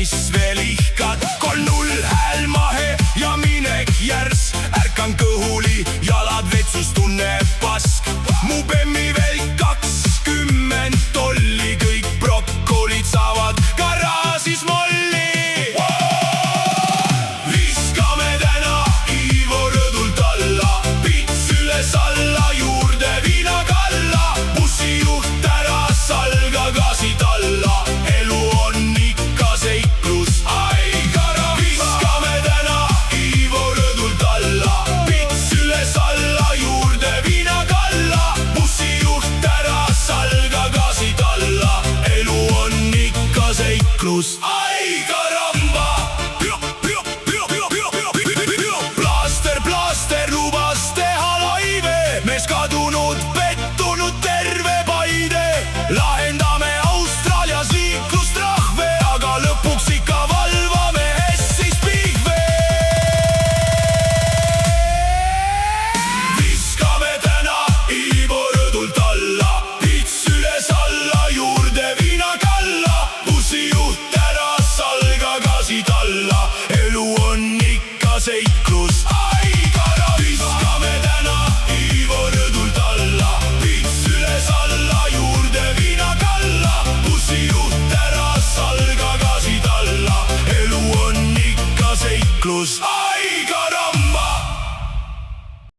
mis veel ihkad. 3-0 hääl mahe ja minek järs. Ärkan kõhuli, jalad vetsus, tunne pask. Mu bemmi veel 20 tolli, kõik brokolid saavad garaažis molli. Viskame täna Ivo rõdult alla, pits üles alla, juurde viinakalla. Bussijuht ära salga, gaasid alla, elu on ikka seiklus. Ai kara, viskame täna Ivo rõdult alla, pits üles alla, juurde viinakalla. Bussijuht ära salga, gaasid alla, elu on ikka seiklus.